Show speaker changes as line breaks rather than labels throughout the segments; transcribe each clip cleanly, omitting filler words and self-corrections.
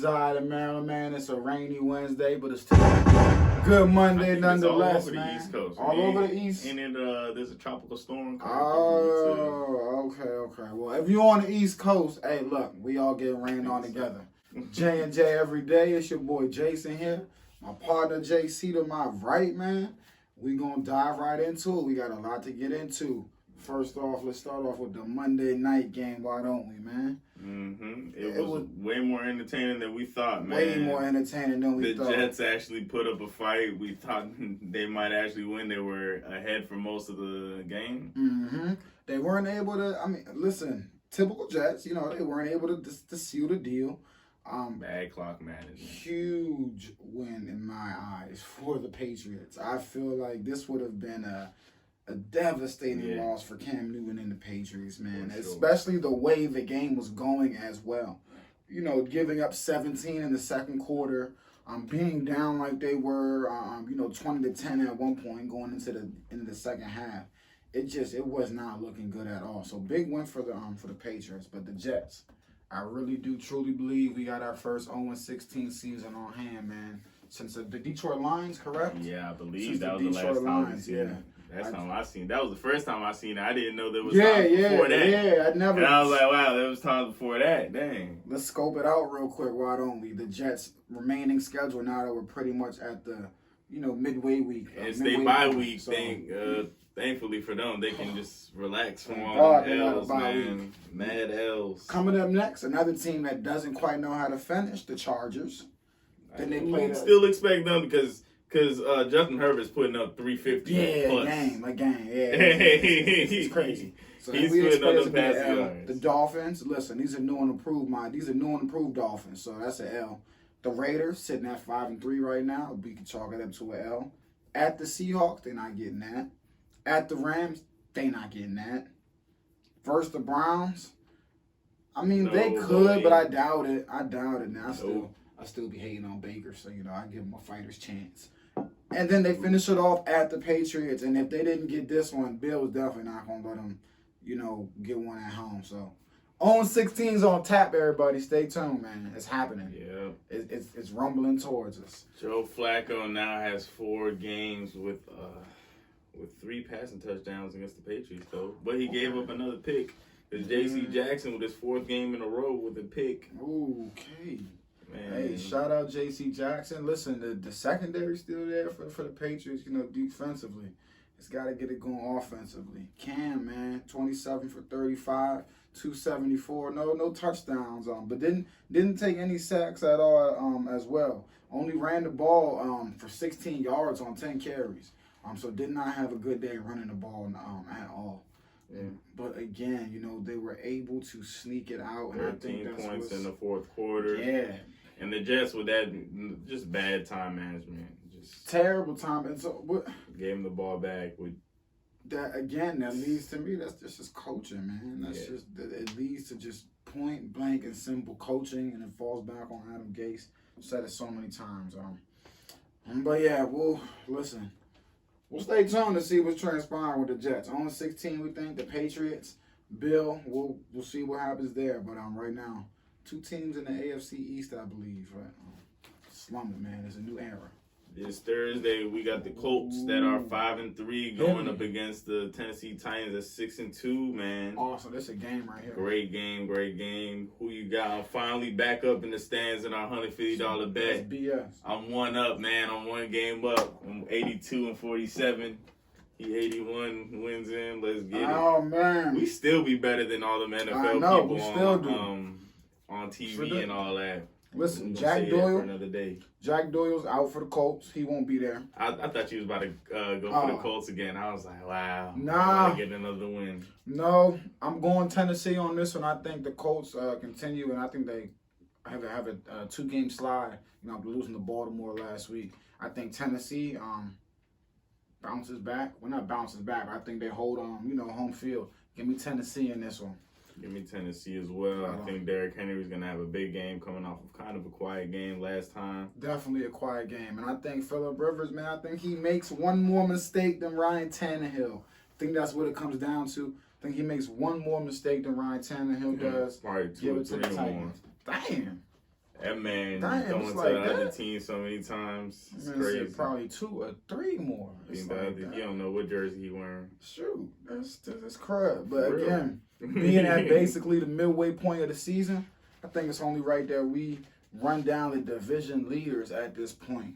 reside in Maryland, man. It's a rainy Wednesday, but it's still a good Monday nonetheless, man.
All over the East Coast.
All over the East.
And there's a tropical storm coming.
Oh, okay. Well, if you're on the East Coast, hey, look, we all get rained on together. J&J every day. It's your boy Jason here. My partner JC to my right, man. We gonna dive right into it. We got a lot to get into. First off, let's start off with the Monday night game. Why don't we, man?
Mm-hmm. It was way more entertaining than we thought, man.
Way more entertaining than we thought.
The Jets actually put up a fight. We thought they might actually win. They were ahead for most of the game.
Mm-hmm. They weren't able to. I mean, listen, typical Jets. You know, they weren't able to seal the deal.
Bad clock management.
Huge win in my eyes for the Patriots. I feel like this would have been a devastating loss for Cam Newton and the Patriots, man. Sure. Especially the way the game was going as well. You know, giving up 17 in the second quarter, being down like they were, 20-10 at one point going into the second half. It was not looking good at all. So big win for the Patriots, but the Jets. I really do truly believe we got our first 0-16 season on hand, man. Since the Detroit Lions, correct?
Yeah, I believe that was the last time we seen it. That's time I seen. That was the first time I seen it. I didn't know there was time before that.
Yeah, I never.
And I was like, wow, there was time before that. Dang.
Let's scope it out real quick. Why don't we? The Jets' remaining schedule now that we're pretty much at the, midway week.
It's their bye week. So, thankfully for them, they can just relax from all the L's, man. Mad L's.
Coming up next, another team that doesn't quite know how to finish, the Chargers.
Then they play. Still expect them because Justin Herbert's putting up 350 plus.
a game. It's crazy. So
he's putting up the passing yards.
The Dolphins, listen, these are new and improved Dolphins, so that's an L. The Raiders sitting at 5-3 right now. We can chalk it up to an L. At the Seahawks, they're not getting that. At the Rams, they not getting that. Versus the Browns, I mean, they could, but I doubt it. Now I still be hating on Baker, so I give him a fighter's chance. And then they finish it off at the Patriots, and if they didn't get this one, Bill was definitely not gonna let them, get one at home. So 0-16's on tap, everybody. Stay tuned, man. It's happening.
Yeah,
it's rumbling towards us.
Joe Flacco now has 4 games with 3 passing touchdowns against the Patriots, though. But he gave up another pick. It's J.C. Jackson with his 4th game in a row with a pick.
Okay.
Man.
Hey, shout out J.C. Jackson. Listen, the secondary's still there for the Patriots, defensively. It's got to get it going offensively. Cam, man, 27 for 35, 274. No touchdowns, but didn't take any sacks at all as well. Only ran the ball for 16 yards on 10 carries. So did not have a good day running the ball at all. Yeah. But again, they were able to sneak it out.
13 points in the fourth quarter.
Yeah.
And the Jets with that, just bad time management. Just
terrible time. And so
gave him the ball back.
That leads to me, that's just coaching, man. It leads to just point blank and simple coaching, and it falls back on Adam Gase. Said it so many times. But yeah, listen. We'll stay tuned to see what's transpiring with the Jets. On 16, we think the Patriots, Bill. We'll see what happens there. But right now, 2 teams in the AFC East, I believe. Right, slumming, man. It's a new era.
This Thursday, we got the Colts that are 5-3 going up against the Tennessee Titans at 6-2. Man,
awesome. That's a game right here.
Great game. Who you got? I'm finally back up in the stands in our $150 bet.
That's BS.
I'm 1 up, man. I'm 1 game up. I'm 82-47. He 81 wins in. Let's get it.
Oh man,
we still be better than all them NFL people on TV and all that.
Listen, Jack Doyle.
Another day.
Jack Doyle's out for the Colts. He won't be there.
I thought you was about to go for the Colts again. I was like, wow.
Nah.
Get another win.
No, I'm going Tennessee on this one. I think the Colts continue, and I think they have a 2-game slide. Losing to Baltimore last week. I think Tennessee bounces back. Well, not bounces back. But I think they hold home field. Give me Tennessee in this one.
Give me Tennessee as well. I think Derrick Henry's going to have a big game coming off of kind of a quiet game last time.
Definitely a quiet game. And I think Phillip Rivers, man, I think he makes one more mistake than Ryan Tannehill. I think that's what it comes down to. I think he makes one more mistake than Ryan Tannehill does.
Probably 2 or 3 more.
Damn.
That man
Damn,
going
it's
to
like
the other
that?
team so many times. It's
I'm gonna say
crazy.
probably 2 or 3 more. It's
He
like that.
don't know what jersey he wearing.
Shoot, that's crud. But
For real.
again, being at basically the midway point of the season, I think it's only right that we run down the division leaders at this point.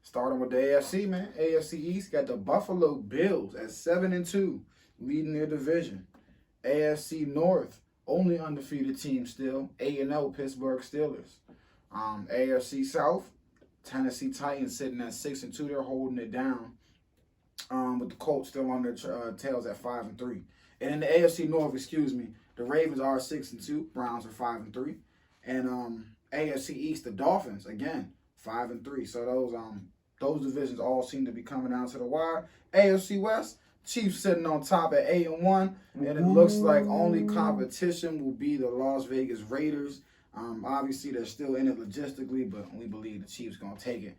Starting with the AFC, man. AFC East got the Buffalo Bills at 7-2, leading their division. AFC North, only undefeated team still, 8-0 Pittsburgh Steelers. AFC South, Tennessee Titans sitting at 6-2. They're holding it down. With the Colts still on their tails at 5-3. And in the AFC North, the Ravens are 6-2. Browns are 5-3. And AFC East, the Dolphins again 5-3. So those divisions all seem to be coming down to the wire. AFC West, Chiefs sitting on top at 8-1, and it looks like only competition will be the Las Vegas Raiders. Obviously, they're still in it logistically, but we believe the Chiefs gonna take it.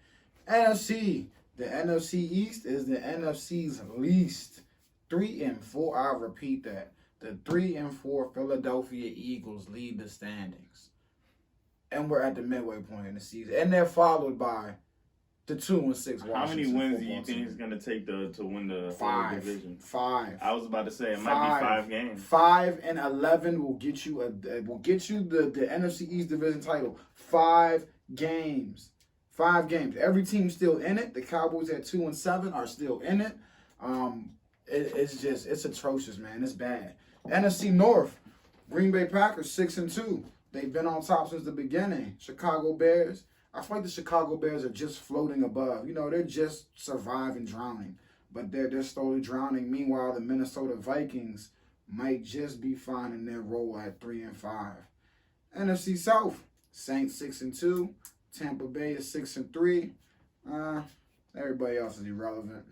NFC. The NFC East is the NFC's least. 3-4. I repeat that. The 3-4 Philadelphia Eagles lead the standings. And we're at the midway point in the season. And they're followed by the 2-6 Washington.
How many wins do you
football
think
team.
he's going to take to win the division?
5.
I was about to say it might be 5 games.
5-11 will get you the NFC East division title. 5 games. 5 games. Every team's still in it. The Cowboys at 2-7 are still in it. It's atrocious, man. It's bad. NFC North, Green Bay Packers 6-2. They've been on top since the beginning. Chicago Bears. I feel like the Chicago Bears are just floating above. They're just surviving, drowning. But they're slowly drowning. Meanwhile, the Minnesota Vikings might just be finding their role at 3-5. NFC South, Saints 6-2. Tampa Bay is 6-3. Everybody else is irrelevant.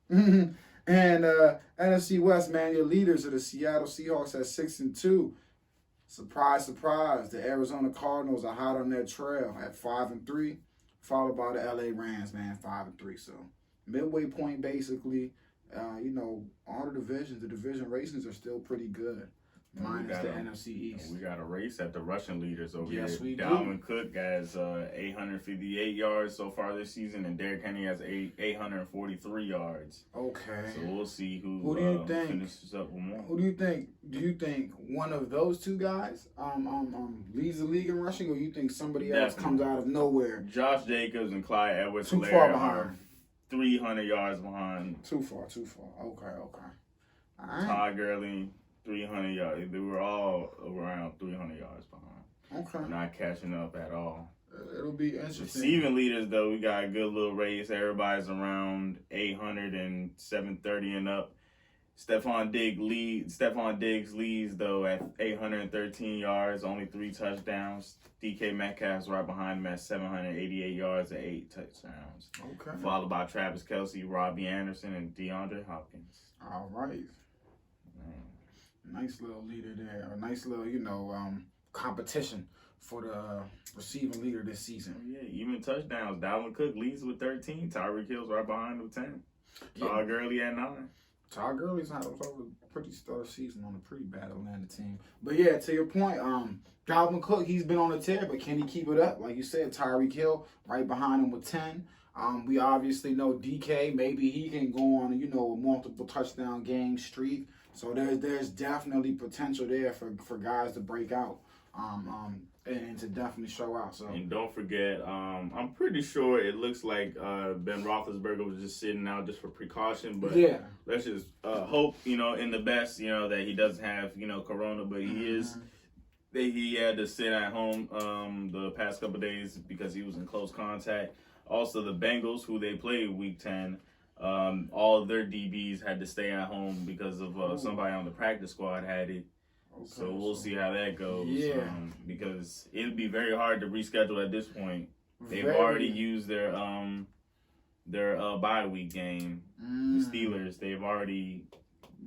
And NFC West, man, your leaders are the Seattle Seahawks at 6-2. Surprise, surprise. The Arizona Cardinals are hot on their trail at 5-3, followed by the LA Rams, man, 5-3. So midway point, basically. All the division races are still pretty good. Minus the NFC East.
We got a race at the rushing leaders over here.
Yes, we do.
Dalvin Cook has 858 yards so far this season, and Derrick Henry has 843 yards.
Okay.
So we'll see who
do you think
finishes up with more.
Who do you think? Do you think one of those two guys leads the league in rushing, or you think somebody else comes out of nowhere?
Josh Jacobs and Clyde Edwards
Too far behind.
300 yards behind.
Too far. Okay. All right.
Todd Gurley, 300 yards. They were all around 300 yards behind.
Okay.
Not catching up at all.
It'll be interesting.
Receiving leaders, though, we got a good little race. Everybody's around 800 and 730 and up. Stephon Diggs leads, though, at 813 yards, only 3 touchdowns. DK Metcalf's right behind him at 788 yards and 8 touchdowns.
Okay.
Followed by Travis Kelce, Robbie Anderson, and DeAndre Hopkins.
All right. Nice little leader there. A nice little, competition for the receiving leader this season.
Yeah, even touchdowns. Dalvin Cook leads with 13. Tyreek Hill's right behind him with 10. Todd Gurley at 9.
Todd Gurley's had a pretty stellar season on a pretty bad Atlanta team. But yeah, to your point, Dalvin Cook, he's been on a tear, but can he keep it up? Like you said, Tyreek Hill right behind him with 10. We obviously know DK, maybe he can go on, a multiple touchdown game streak. So there's definitely potential there for guys to break out and to definitely show out. So
and don't forget, I'm pretty sure it looks like Ben Roethlisberger was just sitting out just for precaution. But
yeah,
let's just hope in the best that he doesn't have corona, but he is. He had to sit at home the past couple of days because he was in close contact. Also, the Bengals, who they played Week 10. All of their DBs had to stay at home because of somebody on the practice squad had it. Okay, so we'll see how that goes.
Yeah.
Because it'd be very hard to reschedule at this point. They've already used their bye week game. The Steelers, they've already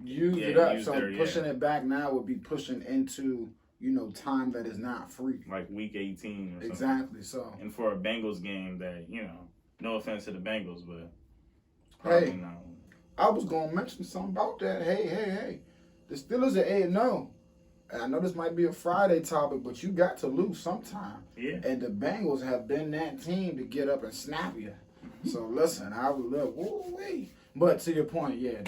used it up. So pushing it back now would be pushing into time that is not free.
Like week 18 or something.
Exactly. So
and for a Bengals game that no offense to the Bengals, but.
Hey, I was going to mention something about that. Hey. The Steelers are 8-0. I know this might be a Friday topic, but you got to lose sometime.
Yeah.
And the Bengals have been that team to get up and snap you. So listen, I would look, woo-wee. But to your point, yeah,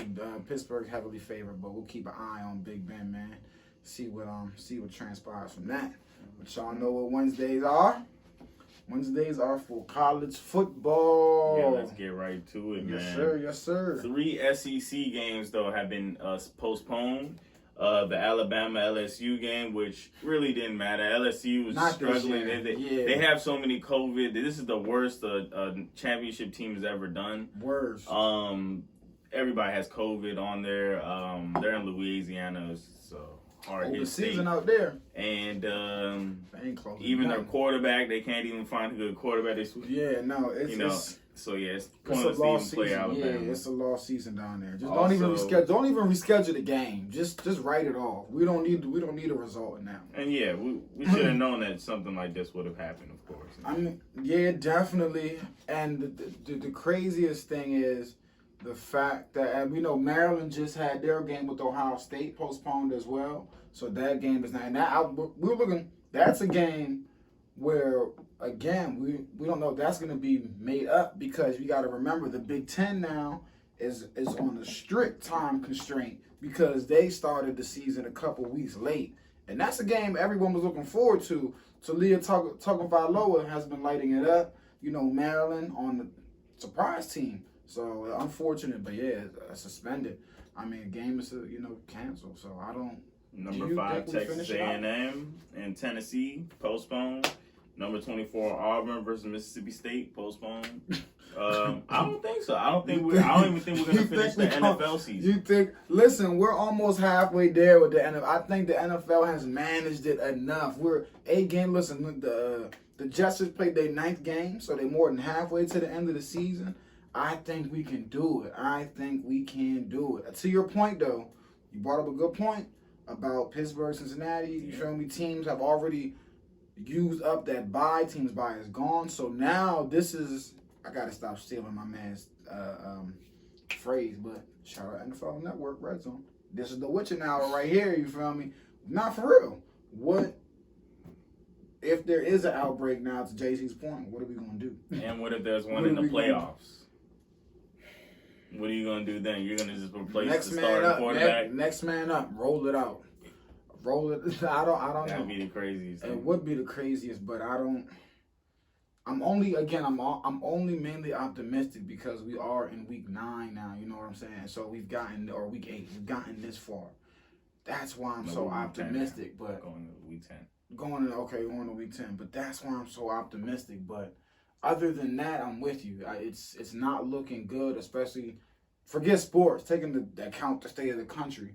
Pittsburgh heavily favored, but we'll keep an eye on Big Ben, man. See what transpires from that. But y'all know what Wednesdays are. Wednesdays are for college football.
Yeah, let's get right to it, man.
Yes, sir. Yes, sir.
3 SEC games, though, have been postponed. The Alabama LSU game, which really didn't matter. LSU was
Not
struggling.
this year.
They have so many COVID. This is the worst a championship team has ever done.
Worst.
Everybody has COVID on there. They're in Louisiana, so hard hit state.
Season out there.
And
even
their quarterback, they can't even find a good quarterback this week.
Yeah, no,
so yeah, it's
pointless
to even play Alabama.
Yeah, it's a lost season down there. Just
also,
don't even reschedule the game. Just write it off. We don't need a result now.
And yeah, we should have known that something like this would have happened, of course.
I mean, yeah, definitely. And the craziest thing is the fact that, and we know Maryland just had their game with Ohio State postponed as well. So that game is not. And we're looking. That's a game where, again, we don't know if that's going to be made up, because you got to remember the Big Ten now is on a strict time constraint because they started the season a couple weeks late. And that's a game everyone was looking forward to. Talia Tagovailoa has been lighting it up. Maryland on the surprise team. So unfortunate, but yeah, suspended. I mean, the game is canceled. So I don't.
Number 5 Texas A&M and Tennessee postponed. Number 24 Auburn versus Mississippi State postponed. I don't think so. I don't even think we're gonna finish the NFL season.
You think? Listen, we're almost halfway there with the NFL. I think the NFL has managed it enough. We're 8 games. Listen, the Jets just played their 9th game, so they're more than halfway to the end of the season. I think we can do it. To your point, though, you brought up a good point about Pittsburgh, Cincinnati. You feel me? Teams have already used up that bye. Teams bye is gone. So now this is. I gotta stop stealing my man's phrase, but shout out NFL Network Red Zone. This is the witching hour right here. You feel me? Not for real. What if there is an outbreak now? To JC's point, what are we gonna do?
And what if there's one in the playoffs? What are you gonna do then? You're gonna just replace the starting quarterback?
Next man up. Roll it out. Roll it. I don't know.
That'd be the craziest thing.
It would be the craziest, but I don't. I'm only mainly optimistic because we are in week 9 now. You know what I'm saying? So week 8. We've gotten this far. That's why I'm so optimistic. But
going to week 10.
Going to week 10. But that's why I'm so optimistic. But other than that, I'm with you. It's not looking good, especially forget sports. Taking into account the state of the country,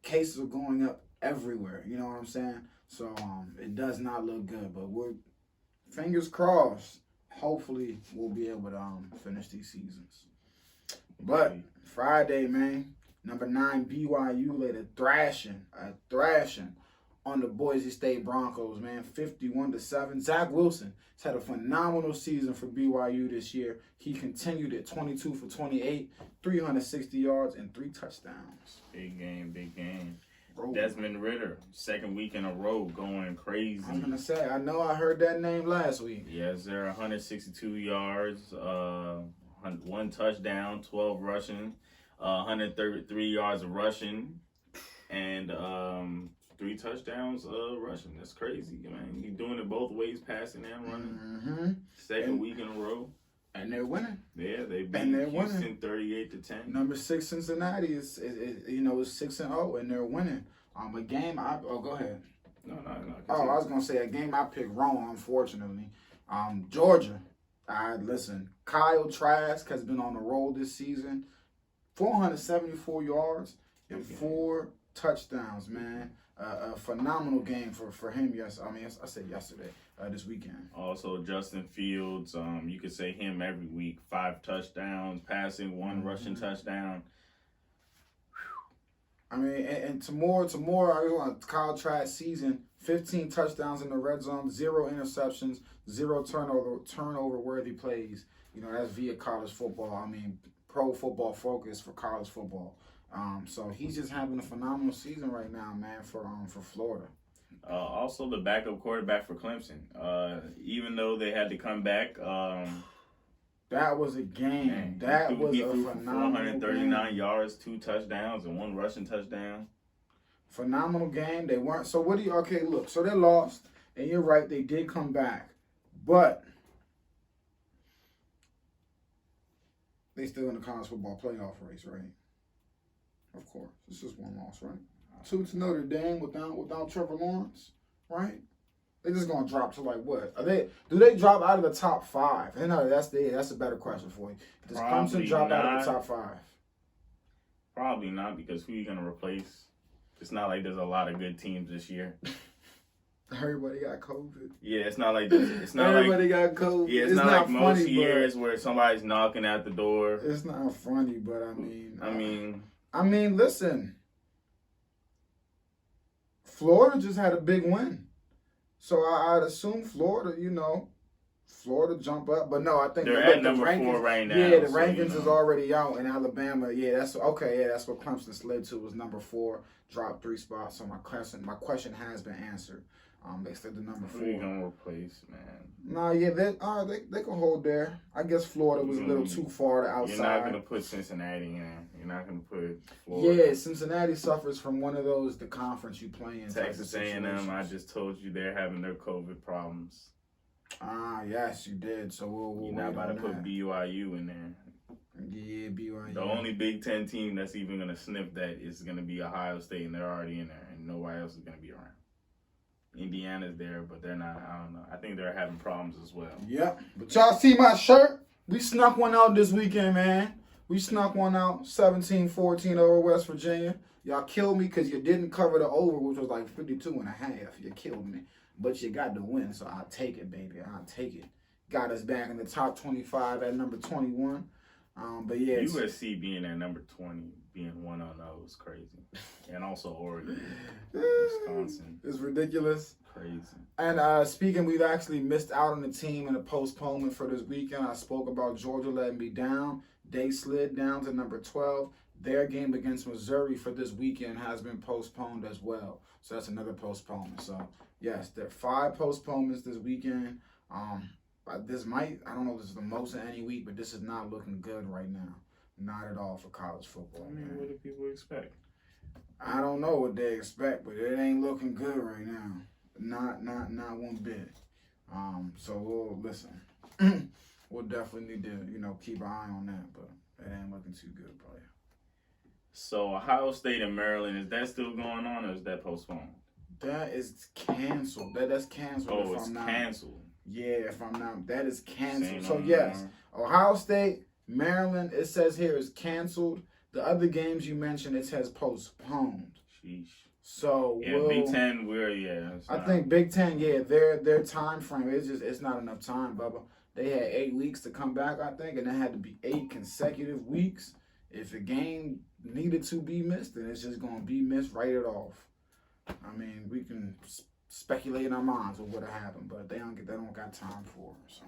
cases are going up everywhere. You know what I'm saying? So it does not look good. But we're fingers crossed. Hopefully, we'll be able to finish these seasons. But Friday, man, number 9 BYU laid a thrashing on the Boise State Broncos, man, 51-7. Zach Wilson has had a phenomenal season for BYU this year. He continued at 22 for 28, 360 yards, and 3 touchdowns.
Big game. Desmond Ridder, 2nd week in a row, going crazy.
I'm going to say, I know I heard that name last week.
Yes, there 162 yards, 1 touchdown, 12 rushing, 133 yards of rushing, and 3 touchdowns rushing. That's crazy, man. He's doing it both ways, passing and running.
Mm-hmm.
2nd week in a row.
And they're winning.
Yeah, they beat Houston 38-10.
Number 6 Cincinnati is 6-0, and they're winning. A game go ahead.
No.
I was gonna say a game I picked wrong, unfortunately. Georgia. Listen. Kyle Trask has been on the roll this season. 474 yards and 4 touchdowns, man. A phenomenal game for him. I said yesterday. This weekend.
Also, Justin Fields. You could say him every week. 5 touchdowns, passing, 1 rushing touchdown.
I mean, and to more. I want Kyle Trask season. 15 touchdowns in the red zone, 0 interceptions, 0 turnover worthy plays. That's via college football. I mean, Pro Football Focus for college football. So he's just having a phenomenal season right now, man, for Florida.
Also, the backup quarterback for Clemson. Even though they had to come back,
that was a game.
Man,
that was
he
a
threw for
phenomenal
439
game.
yards, 2 touchdowns, and 1 rushing touchdown.
Phenomenal game. They weren't. So what do you? Okay, look. So they lost, and you're right. They did come back, but they still in the college football playoff race, right? Of course, it's just one loss, right? 2 to Notre Dame without Trevor Lawrence, right? They're just gonna drop to like what? Do they drop out of the top 5? And no, that's a better question for you. Does Clemson drop out of the top 5?
Probably not, because who are you gonna replace? It's not like there's a lot of good teams this year.
Everybody got COVID.
Yeah, it's not like this. It's not
Everybody got COVID.
Yeah, it's not like most years where somebody's knocking at the door.
It's not funny, but I mean, listen. Florida just had a big win. So I'd assume Florida, Florida jump up. But no, I think
they're at number 4 right now.
Yeah, the rankings is already out in Alabama. Yeah, that's okay. Yeah, that's what Clemson slid to, was number 4, dropped 3 spots. So my question has been answered. They slid to number 4.
Who are you gonna replace, man?
No, yeah, they can hold there. I guess Florida was a little too far to outside.
You're not gonna put Cincinnati in. You're not gonna put Florida.
Yeah, Cincinnati suffers from one of those, the conference you play in.
Texas A&M, I just told you they're having their COVID problems.
Yes, you did. So
you're not about to put BYU in there.
Yeah, BYU.
The only Big Ten team that's even gonna sniff that is gonna be Ohio State, and they're already in there, and nobody else is gonna be around. Indiana's there, but they're not. I don't know. I think they're having problems as well.
Yep. But y'all see my shirt? We snuck one out this weekend, man. We snuck one out, 17-14 over West Virginia. Y'all killed me because you didn't cover the over, which was like 52.5. You killed me. But you got the win, so I'll take it, baby. I'll take it. Got us back in the top 25 at number 21. But yeah,
USC being at number 20, being 1-0 is crazy. And also Oregon, Wisconsin.
It's ridiculous.
Crazy.
And speaking, we've actually missed out on the team in a postponement for this weekend. I spoke about Georgia letting me down. They slid down to number 12. Their game against Missouri for this weekend has been postponed as well. So that's another postponement. So, yes, there are 5 postponements this weekend. I don't know if this is the most in any week, but this is not looking good right now. Not at all for college football.
I mean, what do people expect?
I don't know what they expect, but it ain't looking good right now. Not one bit. So we'll listen. We'll definitely need to, keep an eye on that, but it ain't looking too good, probably.
So Ohio State and Maryland, is that still going on, or is that postponed?
That is canceled. That's canceled.
Oh, it's canceled.
Yeah, if I'm not, that is canceled.
Same
So yes, Ohio State, Maryland, it says here is canceled. The other games you mentioned, it says postponed.
Sheesh.
So
yeah, Big Ten,
I think Big Ten, their time frame it's not enough time, Bubba. They had 8 weeks to come back, I think, and it had to be 8 consecutive weeks. If a game needed to be missed, then it's just going to be missed, write it off. I mean, we can speculate in our minds what would have happened, but they don't got time for it. So,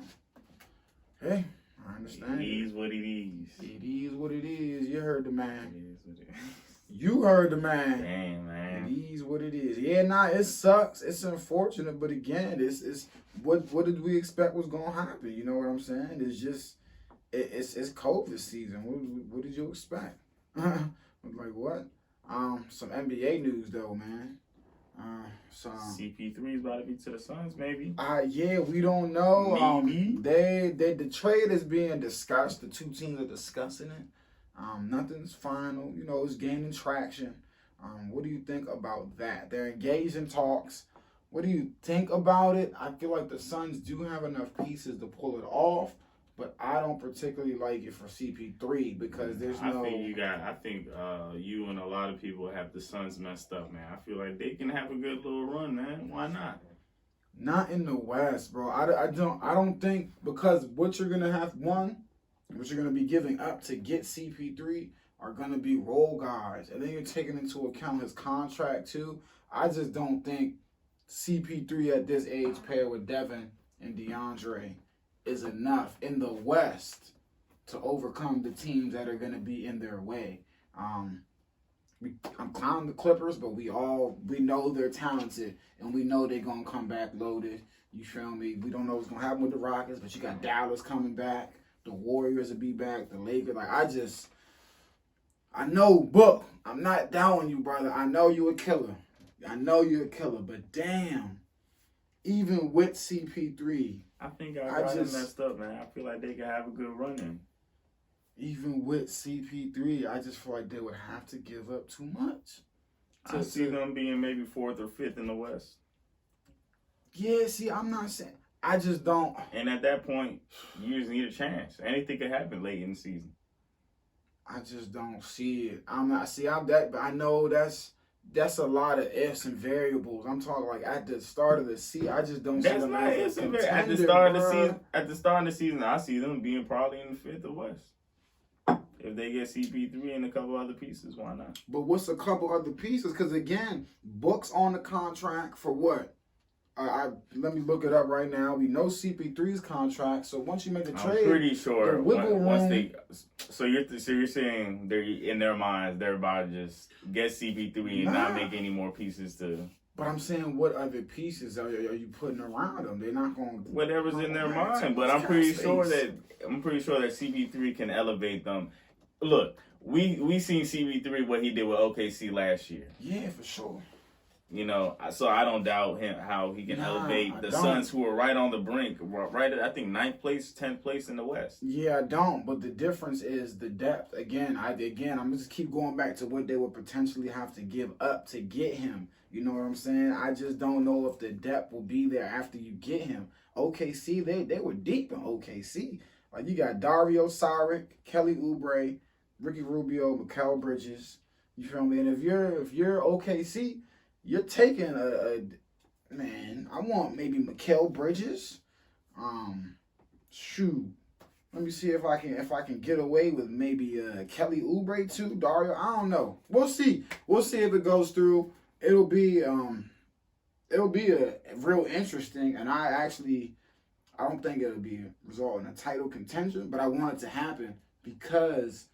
hey, I understand.
It is what it is.
It is what it is. You heard the man.
It is what it is.
You heard the man.
Damn, man.
It is what it is. Yeah, it sucks. It's unfortunate, but again, it's what did we expect was gonna happen? You know what I'm saying? It's just it's COVID season. What did you expect? Like what? Some NBA news though, man.
CP3 is about to be to the Suns, maybe.
Yeah, we don't know.
Maybe.
The trade is being discussed. The 2 teams are discussing it. Nothing's final. It's gaining traction. What do you think about that? They're engaged in talks. What do you think about it? I feel like the Suns do have enough pieces to pull it off, but I don't particularly like it for CP3 because there's no.
I think you and a lot of people have the Suns messed up, man. I feel like they can have a good little run, man. Why not?
Not in the West, bro. I don't think, because what you're gonna have, what you're gonna be giving up to get CP3 are gonna be role guys, and then you're taking into account his contract too. I just don't think CP3 at this age paired with Devin and DeAndre is enough in the West. to overcome the teams that are going to be in their way. I'm clowning the Clippers, but we know they're talented, and we know they're going to come back loaded. You feel me? We don't know what's going to happen with the Rockets, but you got Dallas coming back. The Warriors will be back. The Lakers. I know, Book, I'm not doubting you, brother. I know you a killer. But damn, even with CP3,
I think I got it messed up, man. I feel like they could have a good run in.
Even with CP3, I just feel like they would have to give up too much.
I see them being maybe 4th or 5th in the West.
Yeah, see, I'm not saying. I just don't.
And at that point, you just need a chance. Anything could happen late in the season.
I just don't see it. I'm that, but I know that's a lot of ifs and variables. I'm talking like at the start of the season. I just don't see them as a contender,
at the start of the season. At the start of the season, I see them being probably in the 5th or West. If they get CP3 and a couple other pieces, why not?
But what's a couple other pieces? Because again, Book's on the contract for what? Let me look it up right now. We know CP3's contract. So once you make the trade,
I'm pretty sure
once
they. So you're saying they're in their minds they're about to just get CP3 and not make any more pieces to.
But I'm saying, what other pieces are you putting around them? They're not going to.
Whatever's in their mind. But I'm pretty sure that CP3 can elevate them. Look, we seen CP3 what he did with OKC last year.
Yeah, for sure.
You know, so I don't doubt him how he can elevate the Suns, who are right on the brink, right at, I think, 9th place, 10th place in the West.
Yeah, I don't. But the difference is the depth. Again, I'm gonna just keep going back to what they would potentially have to give up to get him. You know what I'm saying? I just don't know if the depth will be there after you get him. OKC, they were deep in OKC. Like, you got Dario Saric, Kelly Oubre, Ricky Rubio, Mikal Bridges. You feel me? And if you're OKC, you're taking I want maybe Mikal Bridges. Shoot. Let me see if I can get away with maybe Kelly Oubre too, Dario. I don't know. We'll see. We'll see if it goes through. It'll be a real interesting, and I don't think it'll be result in a title contention, but I want it to happen because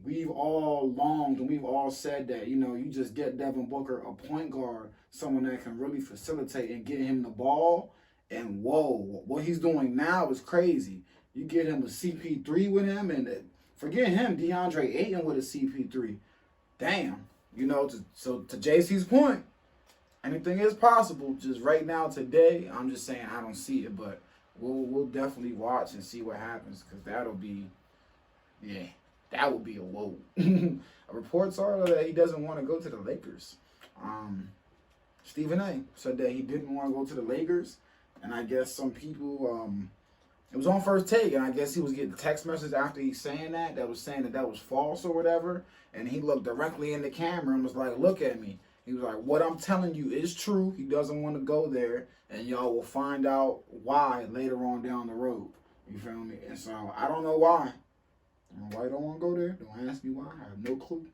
we've all longed and we've all said that, you know, you just get Devin Booker a point guard, someone that can really facilitate and get him the ball, and whoa, what he's doing now is crazy. You get him a CP3 with him, and forget him, DeAndre Ayton with a CP3. Damn. You know, to JC's point, anything is possible. Just right now, today, I'm just saying I don't see it, but we'll definitely watch and see what happens, because that would be a whoa. Reports are that he doesn't want to go to the Lakers. Stephen A. said that he didn't want to go to the Lakers, and I guess some people, it was on First Take, and I guess he was getting text messages after he's saying that was saying that was false or whatever, and he looked directly in the camera and was like, look at me. He was like, what I'm telling you is true. He doesn't want to go there, and y'all will find out why later on down the road. You feel me? And so I don't know why. I don't know why you don't want to go there. Don't ask me why. I have no clue.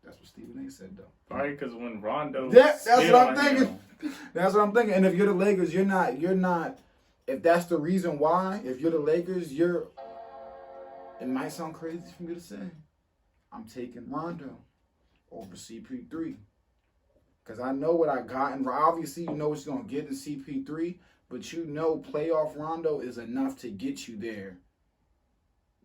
That's what Stephen A. said, though.
Probably because when Rondo...
That's what I'm thinking. That's what I'm thinking. And if you're the Lakers, you're not... If that's the reason why, if you're the Lakers, it might sound crazy for me to say, I'm taking Rondo over CP3. Because I know what I got. And obviously, you know what you're going to get in CP3. But you know playoff Rondo is enough to get you there.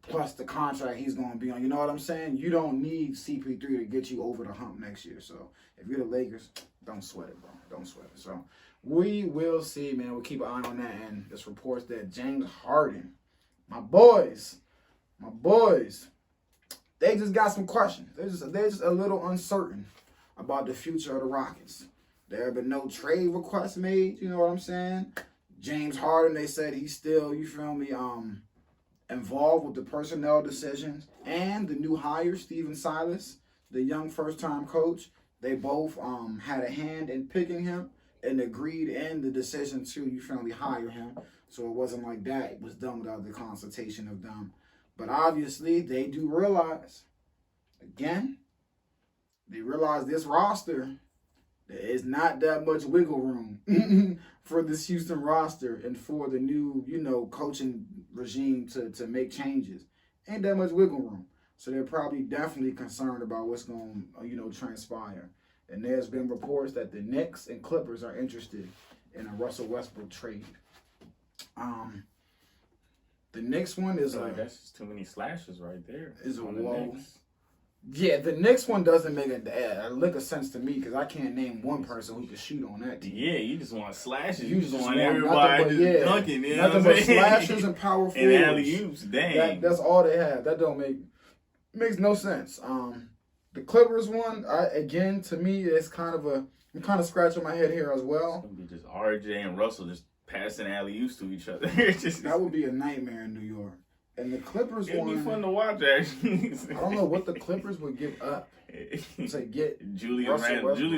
Plus the contract he's going to be on. You know what I'm saying? You don't need CP3 to get you over the hump next year. So if you're the Lakers, don't sweat it, bro. Don't sweat it. So we will see, man. We'll keep an eye on that. And this reports that James Harden, my boys, they just got some questions. They're just a little uncertain about the future of the Rockets. There have been no trade requests made. You know what I'm saying? James Harden, they said he's still, you feel me, involved with the personnel decisions, and the new hire, Stephen Silas, the young first-time coach. They both had a hand in picking him and agreed in the decision to, you feel me, hire him. So it wasn't like that. It was done without the consultation of them. But obviously, they do realize, again, they realize this roster, there is not that much wiggle room for this Houston roster and for the new, you know, coaching regime to make changes. ain't that much wiggle room. So they're probably definitely concerned about what's going to, transpire. And there's been reports that the Knicks and Clippers are interested in a Russell Westbrook trade. The Knicks one is
that's just too many slashes right there.
Is a
on the
wall.
Knicks.
Yeah, the Knicks one doesn't make a lick of sense to me because I can't name one person who can shoot on that team.
Yeah, you just want slashes.
You
just
just
want
want
everybody
nothing
just
but,
dunking. You know
nothing
what
but
I'm saying?
slashes and power
and
forwards.
alley-oops. Dang.
That's all they have. That don't makes no sense. The Clippers one, again, to me, it's I'm kind of scratching my head here as well.
It's gonna be just RJ and Russell just passing alley-oops to each other.
That would be a nightmare in New York. And the Clippers
It'd
one,
be fun to watch, actually.
I don't know what the Clippers would give up to get
Julius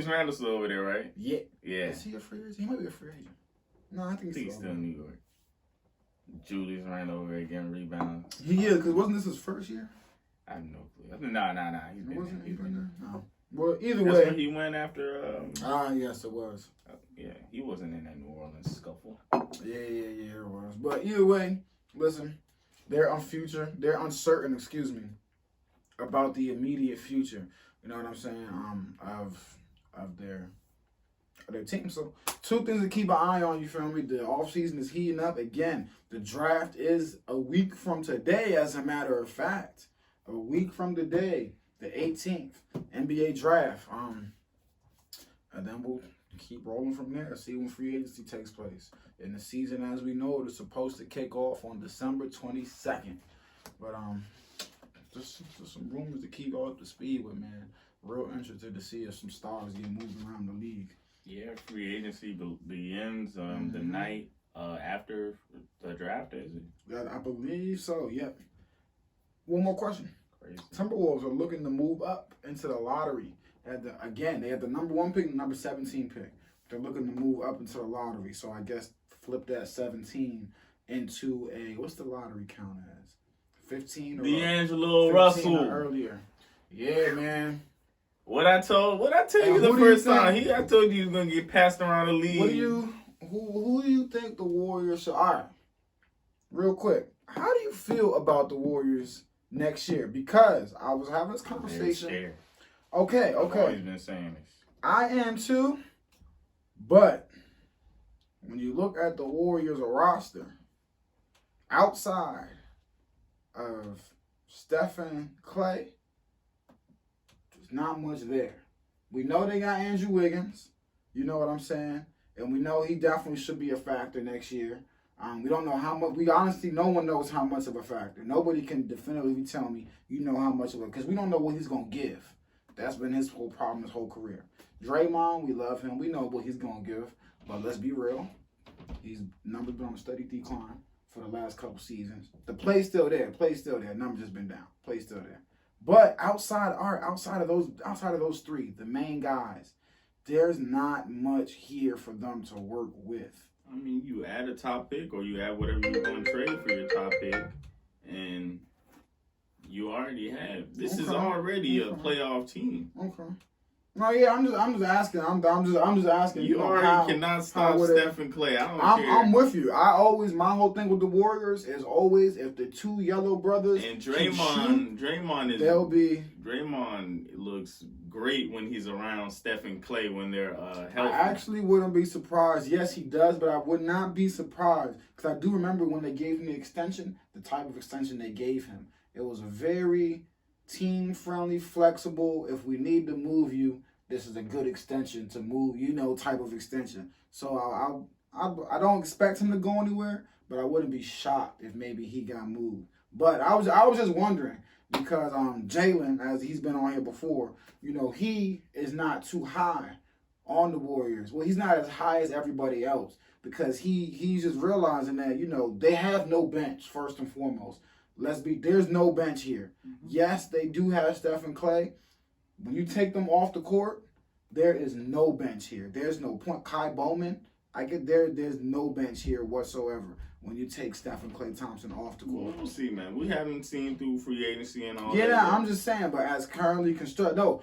Randle's still over there, right?
Yeah.
Yeah.
Is he a free agent? He might be a free agent. No, I think
He's still in New York. Julius Randle over there getting rebounds.
Yeah, because wasn't this his first year?
I have no clue. Nah. He's been there.
No. Well, either
That's
way.
where he went after.
Yes, it was.
Yeah, he wasn't in that New Orleans scuffle.
Yeah, it was. But either way, listen, they're uncertain, about the immediate future. You know what I'm saying? Of their team. So 2 things to keep an eye on, you feel me? The offseason is heating up. Again, the draft is a week from today, as a matter of fact. A week from today, the 18th, NBA draft. And then we'll keep rolling from there, see when free agency takes place. And the season, as we know, is supposed to kick off on December 22nd. But just some rumors to keep all up to speed with, man. Real interested to see if some stars get moved around the league.
Yeah, free agency begins the night after the draft, is it?
I believe so, yep. One more question.
Crazy.
Timberwolves are looking to move up into the lottery. They had the number 1 pick and number 17 pick. They're looking to move up into the lottery. So I guess flip that 17 into what's the lottery count as? 15 or
D'Angelo
15
Russell
or earlier. Yeah, man.
What I tell you the first time? I told you he was gonna get passed around the league.
Who do you think the Warriors should? All right, real quick. How do you feel about the Warriors next year? Because I was having this conversation. Okay.
I've always been saying this.
I am too, but when you look at the Warriors roster, outside of Stephen Clay, there's not much there. We know they got Andrew Wiggins. You know what I'm saying? And we know he definitely should be a factor next year. We don't know how much. No one knows how much of a factor. Nobody can definitively tell me how much of it, because we don't know what he's going to give. That's been his whole problem his whole career. Draymond, we love him. We know what he's going to give. But let's be real. His numbers been on a steady decline for the last couple seasons. The play's still there. Numbers just been down. Play's still there. But outside of those 3, the main guys, there's not much here for them to work with.
I mean, you add a top pick or you add whatever you're going to trade for your top pick, and you already have. This is already a playoff team.
Okay. No, yeah, I'm just asking. I'm just asking.
You already cannot stop Stephen Clay. I don't care.
I'm with you. My whole thing with the Warriors is always if the 2 yellow brothers
and Draymond looks great when he's around Stephen Clay when they're healthy.
I actually wouldn't be surprised. Yes, he does, but I would not be surprised because I do remember when they gave him the extension, the type of extension they gave him. It was a very team-friendly, flexible, if we need to move you, this is a good extension to move, type of extension. So I don't expect him to go anywhere, but I wouldn't be shocked if maybe he got moved. But I was just wondering because Jalen, as he's been on here before, he is not too high on the Warriors. Well, he's not as high as everybody else because he's just realizing that, they have no bench, first and foremost. There's no bench here. Mm-hmm. Yes, they do have Stephen Clay. When you take them off the court, there is no bench here. There's no point. Kai Bowman, there's no bench here whatsoever when you take Stephen Clay Thompson off the court.
We'll see, man. We haven't seen through free agency and all that.
Yeah, I'm just saying, but as currently constructed, a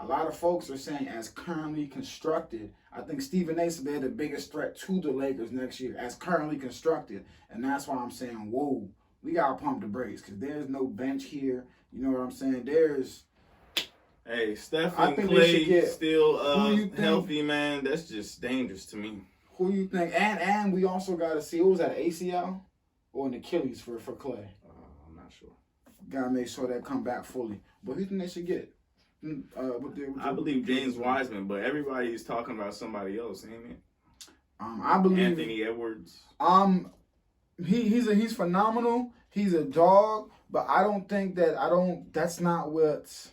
lot of folks are saying as currently constructed. I think Stephen A said they're the biggest threat to the Lakers next year as currently constructed. And that's why I'm saying, whoa, we gotta pump the brakes because there's no bench here. You know what I'm saying?
Hey, Steph
I
and
think they
Clay
should get-
still
who you think-
healthy, man. That's just dangerous to me.
Who you think? And we also gotta see, what was that, ACL or an Achilles for Clay?
I'm not sure.
Gotta make sure that come back fully. But who you think they should get?
I believe James Wiseman, but everybody's talking about somebody else, ain't it?
I believe
Anthony Edwards.
He's phenomenal. He's a dog, but that's not what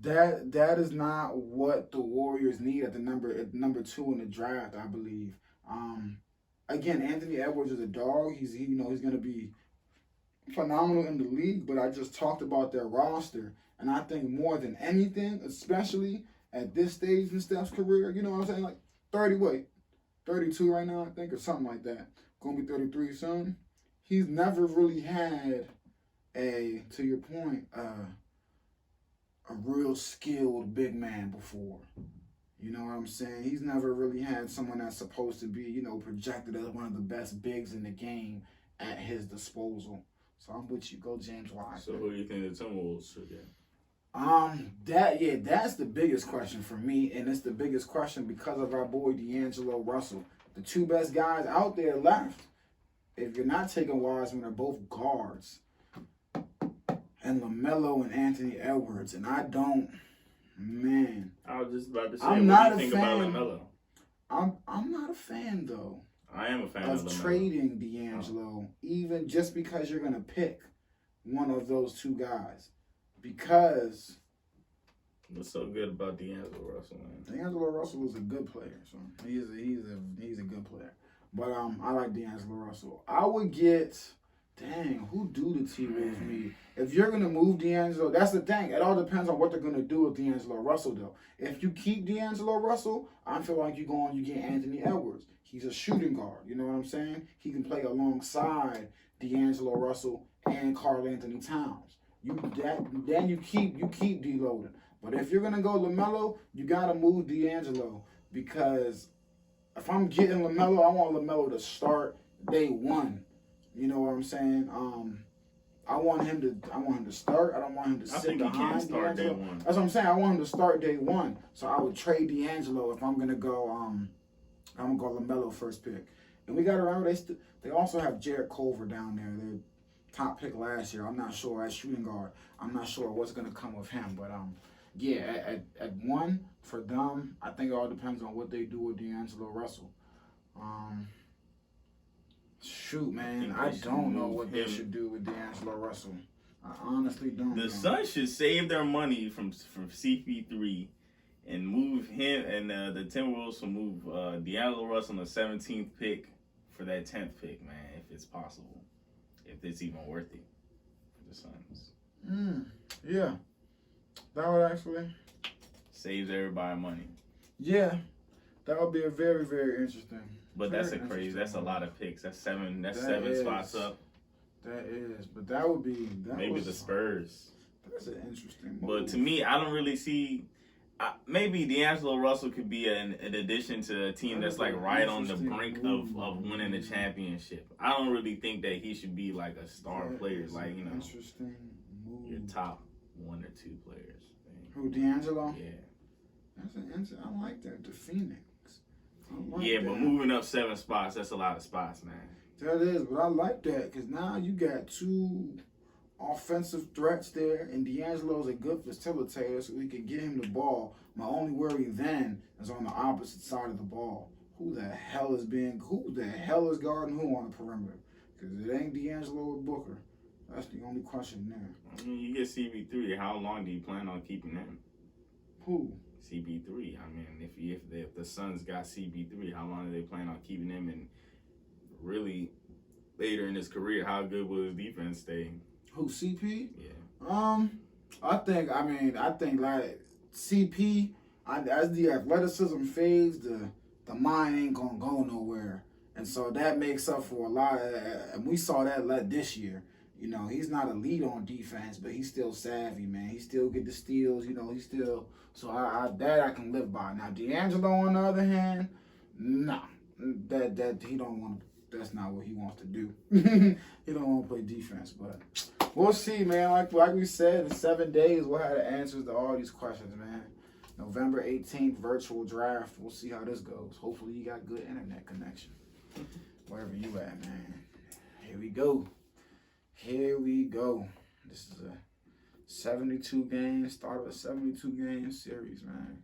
that is not what the Warriors need at number 2 in the draft, I believe. Again, Anthony Edwards is a dog. He's gonna be phenomenal in the league, but I just talked about their roster, and I think more than anything, especially at this stage in Steph's career, you know what I'm saying? Like 32 right now, I think, or something like that. Gonna be 33 soon. He's never really had to your point, a real skilled big man before. You know what I'm saying? He's never really had someone that's supposed to be, projected as one of the best bigs in the game at his disposal. So I'm with you. Go James Wiseman.
So who do you think the Timberwolves should get?
That's the biggest question for me, and it's the biggest question because of our boy D'Angelo Russell. The 2 best guys out there left, if you're not taking Wiseman, are both guards. And LaMelo and Anthony Edwards, and I was just about to say, what do you think about LaMelo?
I'm not a fan though.
I am a fan
of
LaMelo.
trading D'Angelo, even just because you're gonna pick one of those 2 guys, because
what's so good about D'Angelo Russell, man?
D'Angelo Russell is a good player, so he's a good player. But I like D'Angelo Russell. I would get. Dang, who do the T-Wolves need? If you're going to move D'Angelo, that's the thing. It all depends on what they're going to do with D'Angelo Russell, though. If you keep D'Angelo Russell, I feel like you get Anthony Edwards. He's a shooting guard. You know what I'm saying? He can play alongside D'Angelo Russell and Karl Anthony Towns. Then you keep deloading. But if you're going to go LaMelo, you got to move D'Angelo, because if I'm getting LaMelo, I want LaMelo to start day 1. You know what I'm saying? I want him to start. I don't want him to sit behind
he can start
D'Angelo.
day 1.
That's what I'm saying. I want him to start day 1. So I would trade D'Angelo if I'm gonna go. I'm gonna go LaMelo first pick. And we got to remember they also have Jarrett Culver down there. Their top pick last year. I'm not sure at shooting guard. I'm not sure what's gonna come of him. But at 1 for them, I think it all depends on what they do with D'Angelo Russell. Shoot, man, I don't know what they should do with D'Angelo Russell. I honestly don't.
The Suns should save their money from CP3 and move him, and the Timberwolves will move D'Angelo Russell on the 17th pick for that 10th pick, man, if it's possible, if it's even worth it for the Suns.
Yeah, that would actually
saves everybody money.
Yeah, that would be a very, very interesting.
But that's a lot of picks. That's seven spots up.
That is, but that would be
maybe the Spurs.
That's an interesting move.
But to me, I don't really see. Maybe D'Angelo Russell could be an addition to a team that's like right on the brink of winning the championship. I don't really think that he should be like a star player, like
interesting move.
Your top 1 or 2 players.
Who, D'Angelo?
Yeah.
That's an interesting. I like that. The Phoenix.
But moving up 7 spots, that's a lot of spots, man.
That is, but I like that because now you got 2 offensive threats there, and D'Angelo's a good facilitator, so we can get him the ball. My only worry then is on the opposite side of the ball. Who the hell is guarding who on the perimeter? Because it ain't D'Angelo or Booker. That's the only question there.
I mean, you get CP3. How long do you plan on keeping him?
Who?
CP3. I mean, if the Suns got CP3, how long do they plan on keeping him? And really, later in his career, how good will his defense stay?
Who, CP?
Yeah.
I think like CP, as the athleticism fades, the mind ain't gonna go nowhere, and so that makes up for a lot. And we saw that this year. He's not elite on defense, but he's still savvy, man. He still get the steals. He's still. So I can live by. Now D'Angelo, on the other hand, nah, that he don't want to that's not what he wants to do. He don't want to play defense, but we'll see, man. Like we said, in 7 days we'll have the answers to all these questions, man. November 18th, virtual draft. We'll see how this goes. Hopefully you got good internet connection. Wherever you at, man. Here we go. Here we go. This is a 72 game, start of a 72 game series, man.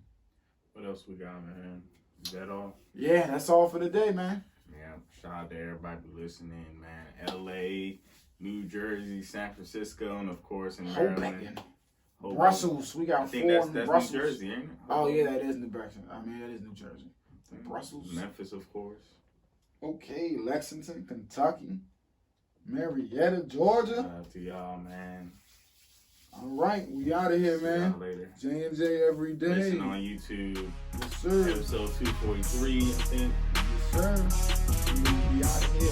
What else we got, man? Is that all?
Yeah, that's all for the day, man.
Yeah, shout out to everybody listening, man. LA, New Jersey, San Francisco, and of course in Maryland.
Brussels, we got 4 in
that's
Brussels.
New Jersey, ain't it?
Oh yeah, that is New Jersey. I mean, that is New Jersey. Brussels.
Memphis, of course.
Okay, Lexington, Kentucky, Marietta, Georgia.
Shout out to y'all, man.
All right, we out of here, man.
See y'all later.
J&J every day.
Listen on YouTube.
Yes, sir.
Episode 243, I think.
Yes, sir. We gonna be out of here.